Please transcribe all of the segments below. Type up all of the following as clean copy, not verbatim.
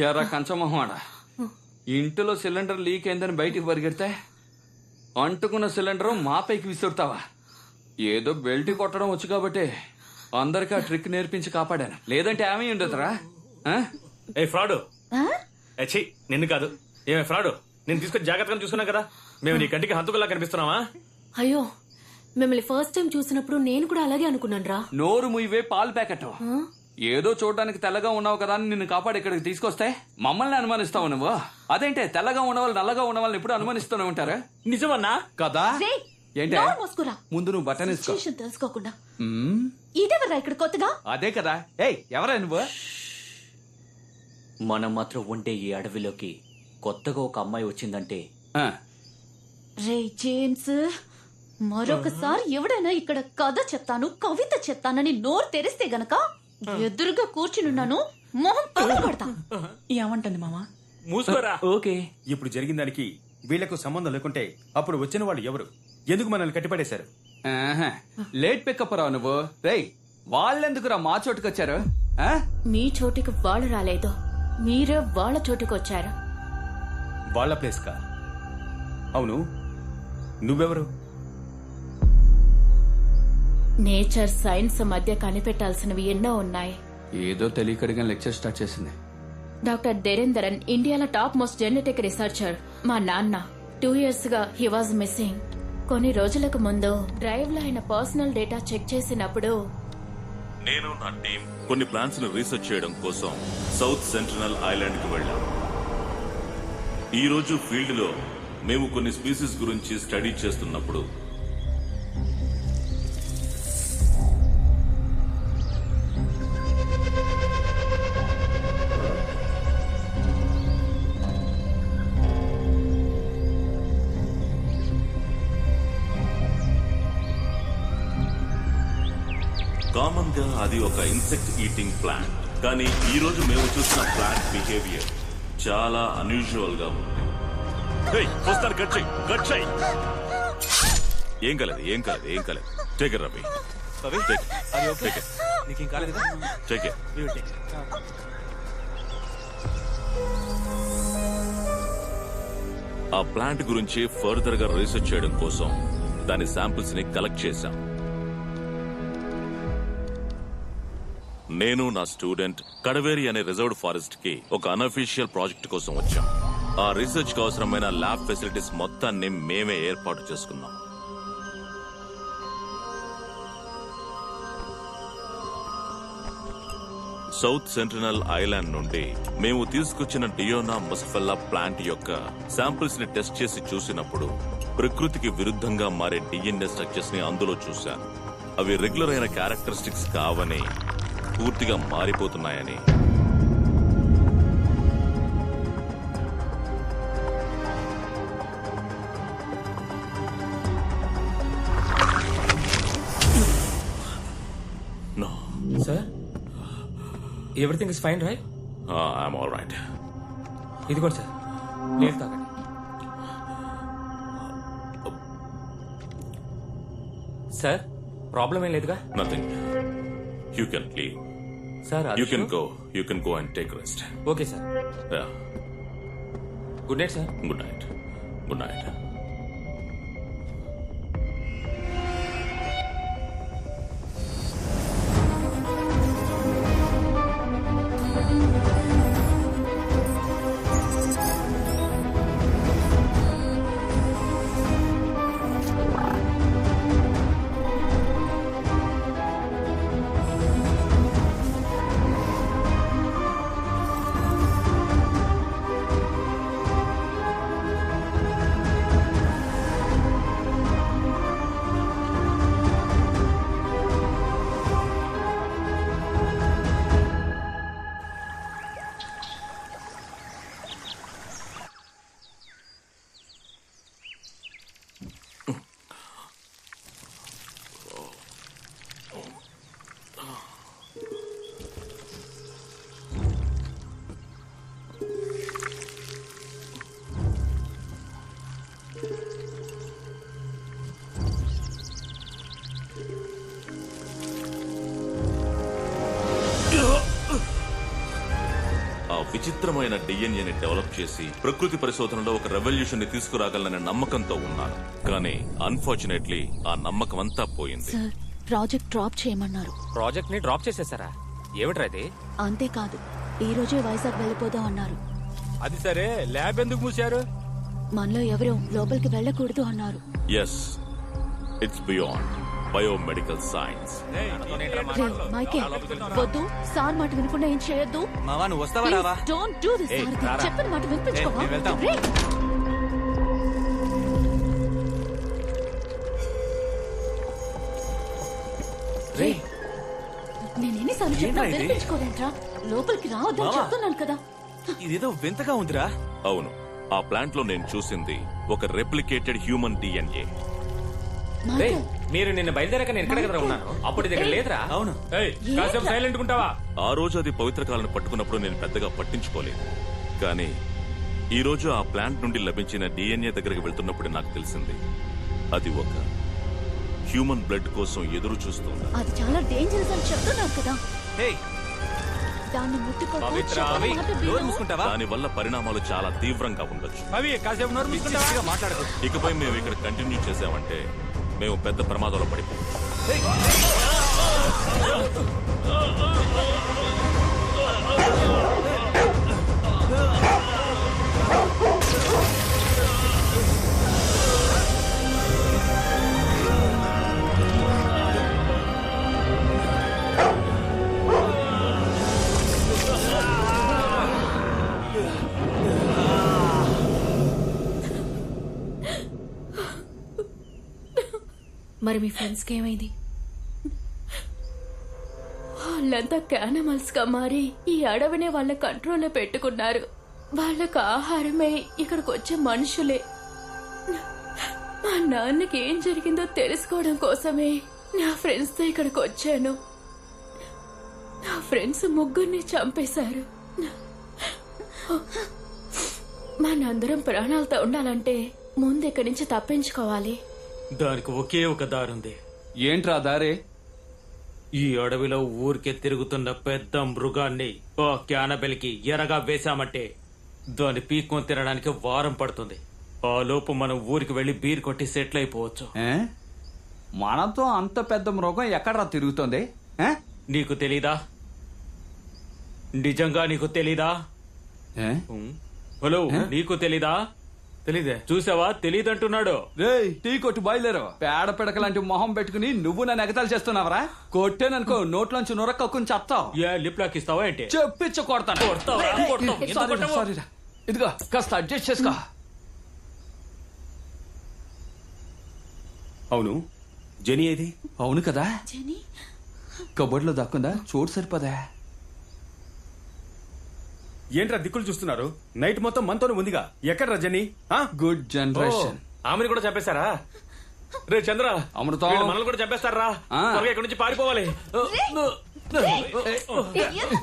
ఎరా కంచమొహమాడ, ఇంటిలో cylinder leak అయిందని బయటికి పరిగెడితే అంటుకున్న సిలిండర్ మా పైకి విసురుతావా? ఏదో బెల్ట్ కొట్టడం వచ్చు కాబట్టి అందరికి ఆ ట్రిక్ నేర్పించి కాపాడాను, లేదంటే ఏమీ ఉండదురా. ఏ ఫ్రాడు, నిన్ను కాదు. ఏమే ఫ్రాడు, నేను తీసుకొని జాగ్రత్తగా చూసుకున్నా కదా, మేము నీ కంటికి హంతుకులా కనిపిస్తున్నావా? అయ్యో, మిమ్మల్ని ఫస్ట్ టైం చూసినప్పుడు నేను కూడా అలాగే అనుకున్నాను రా. నోరు ముయ్యవే పాలు ప్యాకెట్. ఏదో చూడడానికి తెల్లగా ఉన్నావు కదా అని నిన్ను కాపాడి ఇక్కడికి తీసుకొస్తే మమ్మల్ని అనుమానిస్తావు నువ్వు. అదేంటే తెల్లగా ఉన్న వాళ్ళు నల్లగా ఉన్న వాళ్ళని ఎప్పుడు అనుమానిస్తూనే ఉంటారా? నిజమన్నా కదా? ఏంటే ముందు నువ్వు బటన్ ఇసుకో. తెలుసుకోకుండా ఇదేవరా ఇక్కడ కొత్తగా? అదే కదా. ఏయ్ ఎవరా నువ్వు? మనం మాత్రం ఉండే ఈ అడవిలోకి కొత్తగా ఒక అమ్మాయి వచ్చిందంటే రే జేమ్స్, మరొకసారి ఎవడైనా ఇక్కడ కథ చెప్తాను కవిత చెప్తానని నోరు తెరిస్తే గనక ఎదురుగా కూర్చునున్నాను, మొహం పగలగొడతా. ఏమంటుంది మామా? మూసుకోరా. ఓకే, ఇప్పుడు జరిగిన దానికి వీళ్లకు సంబంధం లేకుంటే అప్పుడు వచ్చిన వాళ్ళు ఎవరు? ఎందుకు మనల్ని కట్టిపడేశారు? లేట్ పికప్ రావు నువ్వు. రేయ్ వాళ్ళెందుకురా మా చోటుకొచ్చారు? మీ చోటికి వాళ్ళు రాలేదు, మీరే వాళ్ళ చోటుకు వచ్చారు. వాళ్ళ ప్లేస్ కా? అవును, నువ్వెవరు? నేచర్ సైన్స్ మధ్య కనిపెట్టాల్సినవి ఎన్నో ఉన్నాయి. ఏదో తెలియకడిగా లెక్చర్ స్టార్ట్ చేసింది. డాక్టర్ దేరేందరన్ ఇండియాలో టాప్ మోస్ట్ జెనెటిక్ రీసెర్చర్. మా నాన్న 2 years గా హీ వాజ్ మిస్సింగ్. కొన్ని రోజులకు ముందు డ్రైవ్ లో ఆయన పర్సనల్ డేటా చెక్ చేసినప్పుడు నేను నా టీం కొన్ని ప్లాన్స్ ను రీసెర్చ్ చేయడం కోసం సౌత్ సెంట్రల్ ఐలాండ్ కి వెళ్ళాం. ఈ రోజు ఫీల్డ్ లో మేము కొన్ని స్పీసీస్ గురించి స్టడీ చేస్తున్నప్పుడు కామన్ గా అది ఒక ఇన్సెక్ట్ ఈటింగ్ ప్లాంట్. కానీ ఈ రోజు మేము చూసిన ప్లాంట్ బిహేవియర్ చాలా అన్యూజువల్ గా ఉంది. ఏం కాలేదు, ఏం కాలేదు, ఏం కాలేదు. Take it Ravi. ఆ ప్లాంట్ గురించి ఫర్దర్ గా రీసెర్చ్ చేయడం కోసం దాని శాంపిల్స్ ని కలెక్ట్ చేశాం. నేను నా స్టూడెంట్ కడవేరి అనే రిజర్వ్డ్ ఫారెస్ట్ కి ఒక అన్అఫీషియల్ ప్రాజెక్ట్ కోసం వచ్చాం. ఆ రీసెర్చ్ కు అవసరమైన ల్యాబ్ ఫెసిలిటీస్ మొత్తాన్ని మేమే ఏర్పాటు చేసుకున్నాం. సౌత్ సెంట్రల్ ఐలాండ్ నుండి మేము తీసుకొచ్చిన డియోనా ముసఫెల్లా ప్లాంట్ యొక్క శాంపిల్స్ ని టెస్ట్ చేసి చూసినప్పుడు ప్రకృతికి విరుద్ధంగా మారే డిఎన్ఏ స్ట్రక్చర్స్ ని అందులో చూశాను. అవి రెగ్యులర్ అయిన క్యారెక్టరిస్టిక్స్ కావని, పూర్తిగా మారిపోతున్నాయని. No. Sir? Everything is fine, right? I'm all right. ఇదిగోండి సార్, నీళ్ళు తాగండి. సార్, ప్రాబ్లం ఏం లేదుగా? Nothing. You can leave. Sir, You can go. You can go and take rest. Okay sir. Yeah. Good night sir. Good night. Good night. ఆ విచిత్రమైన డిఎన్ఏని develop చేసి ప్రకృతి పరిశోధనలో ఒక రెవల్యూషన్ ని తీసుకురాగలననే నమ్మకంతో ఉన్నాను. కానీ అన్ఫార్చునేట్లీ ఆ నమ్మకం అంతా పోయింది. సార్ ప్రాజెక్ట్ డ్రాప్ చేయమన్నారు. ప్రాజెక్ట్ ని డ్రాప్ చేసేసారా? ఏమిట్రా ఇది? అంతేకాదు ఈ రోజే వైజాగ్ వెళ్ళిపోదాం అన్నారు. అది సరే, ల్యాబ్ ఎందుకు మూసారు? మనలో ఎవరూ లోపలికి వెళ్ళకూడదు అన్నారు. Yes, it's beyond biomedical science. రే, మైకే వద్దు, సార్ మాట వినకుండా ఏం చేయొద్దు. మావా నువ్వు వస్తావా రావా? Don't do this. చెప్పిన మాట వినిపించుకోవా? మేము వెళ్తాం. రే, రే నేనేసార్లు చెప్పినా వినిపించుకోవేంట్రా? లోపలికి రావద్దని చెప్తున్నాను కదా. ఇదేదో వింతగా ఉందిరా. అవును, ఆ ప్లాంట్ లో నేను చూసింది ఒక రెప్లికేటెడ్ హ్యూమన్ డిఎన్ఏ. మైకేల్, మీరు నిన్న బయలుదేరాక నేను ఎక్కడ కదా ఉన్నాను, అప్పుడు ఇది ఇక్కడ లేదురా. అవును, కాసేపు సైలెంట్ ఉంటావా? ఆ రోజు అది పవిత్ర కాలను పట్టుకున్నప్పుడు నేను పెద్దగా పట్టించుకోలేదు. కానీ ఈ రోజు ఆ ప్లాంట్ నుండి లభించిన డిఎన్ఏ దగ్గరికి వెళ్తున్నప్పుడు నాకు తెలిసింది అది ఒక హ్యూమన్ బ్లడ్ కోసం ఎదురు చూస్తుంది. అది చాలా డేంజరస్ అని చెప్తున్నారు కదా. దాన్ని ముట్టుకోకు, పవిత్ర, చెప్పిన అవి మాట నోరు విను. మూసుకుంటావా? దాని వల్ల పరిణామాలు చాలా తీవ్రంగా ఉండొచ్చు. అవి కాసేపు నోరు మూసుకుంటావా? మాట్లాడకు. ఇకపై మేము ఇక్కడ కంటిన్యూ చేసామంటే మేము పెద్ద ప్రమాదంలో పడిపోతాం. మరి మీ ఫ్రెండ్స్ కి ఏమైంది? వాళ్ళంతా క్యానిమల్స్ గా మారి ఈ అడవినే వాళ్ళ కంట్రోల్లో పెట్టుకున్నారు. వాళ్ళకు ఆహారమే ఇక్కడికి వచ్చే మనుషులే. మా నాన్నకి ఏం జరిగిందో తెలుసుకోవడం కోసమే నా ఫ్రెండ్స్ తో ఇక్కడికి వచ్చాను. నా ఫ్రెండ్స్ ముగ్గురిని చంపేశారు. మనందరం ప్రాణాలతో ఉండాలంటే ముందు ఇక్కడి నుంచి తప్పించుకోవాలి. దానికి ఒకే ఒక దారుంది. ఏంట్రా దారే? ఈ అడవిలో ఊరికే తిరుగుతున్న పెద్ద మృగాన్ని ఆ క్యానబెల్కి ఎరగా వేశామంటే దాన్ని పీక్కొని తినడానికి వారం పడుతుంది. ఆ లోపు మనం ఊరికి వెళ్లి బీర్ కొట్టి సెటిల్ అయిపోవచ్చు. మనతో అంత పెద్ద మృగం ఎక్కడరా తిరుగుతోంది? నీకు తెలీదా? నిజంగా నీకు తెలీదా? హలో, నీకు తెలీదా? తెలీదే. చూసావా, తెలీదంటున్నాడు. రేయ్, టీ కొట్టు బయలుదేరు. పేడ పిడక లాంటి మొహం పెట్టుకుని నువ్వు నన్ను ఎగతాలు చేస్తున్నావరా? కొట్టేననుకో నోట్లోంచి నొరక్కని చెప్తావు. ఏ లిప్ లాక్ ఇస్తావా ఏంటి? చెప్పించు కొడతాను. సారీరా. ఇదిగో కాస్త అడ్జస్ట్ చేసుకో. అవును, జెనీ ఏది? అవును కదా, జెనీ, కబోర్డ్ లో దక్కుందా? చోటు సరిపోదా? ఏంట్రా దిక్కులు చూస్తున్నారు? నైట్ మొత్తం మనతోనే ఉందిగా. ఎక్కడ రజని? Good generation. ఆమెను కూడా చంపేశారా? రే చంద్ర, అమృతం, వీళ్ళు మనల్ని కూడా చంపేస్తారా? త్వరగా ఇక్కడి నుంచి పారిపోవాలి. ఎందుకు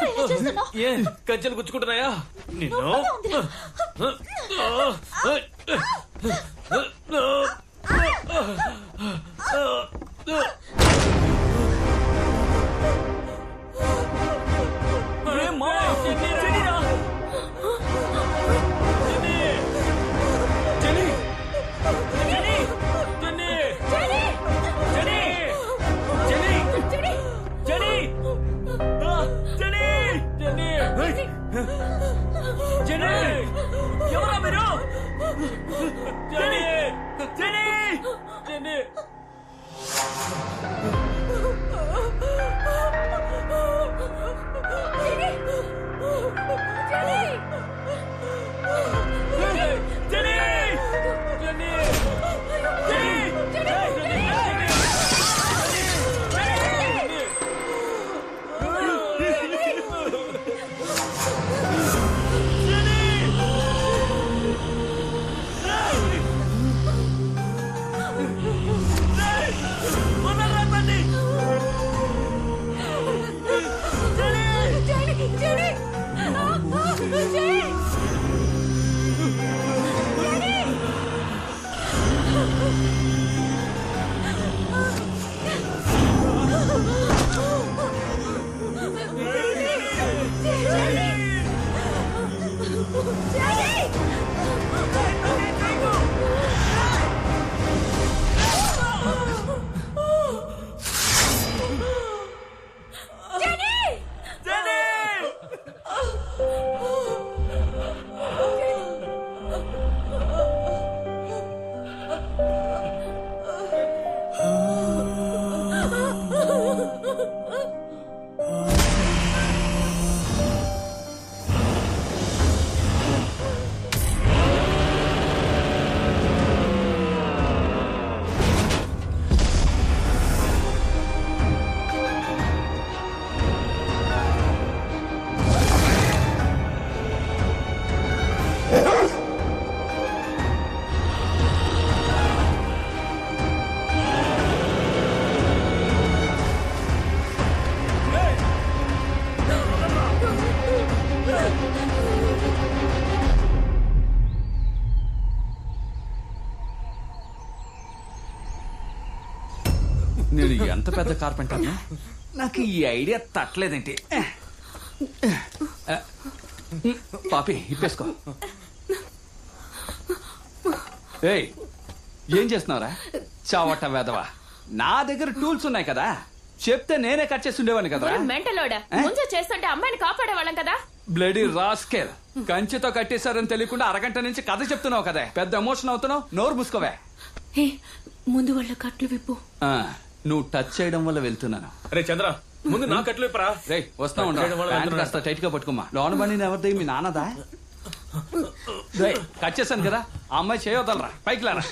ఇలా చేస్తున్నావ్? ఏ కంచెలు గుచ్చుకుంటున్నాయా నిన్ను? నేను ఎంత పెద్ద కార్పెంటర్ నాకు ఈ ఐడియా తట్టలేదేంటి. పాపి ఇప్పేసుకో. ఏయ్ ఏం చేస్తున్నావురా చావట వేదవా? నా దగ్గర టూల్స్ ఉన్నాయి కదా, చెప్తే నేనే కట్ చేసి ఉండేవాడిని కదరా. మెంటలోడా ముందు చేస్తుంటే అమ్మాయిని కాపాడేవాళ్ళం కదా. బ్లడీ రాస్కెల్, కంచెతో కట్టేశారని తెలియకుండా అరగంట నుంచి కథ చెప్తున్నావు కదా, పెద్ద ఎమోషన్ అవుతున్నావు. నోరు మూసుకోవే. ముందు వాళ్ళ కట్లు విప్పు. నువ్వు టచ్ చేయడం వల్ల వెళ్తున్నాను. రే చంద్ర, ముందు నా కట్లు ఇప్పరా. రే వస్తా ఉండు, కాస్త టైట్ గా పట్టుకోమా. లోన బండి ఎవరిది? మీ నాన్నదా? కట్ చేశాను కదా, ఆ అమ్మాయి చేయొద్దలరా, పైకి లారా.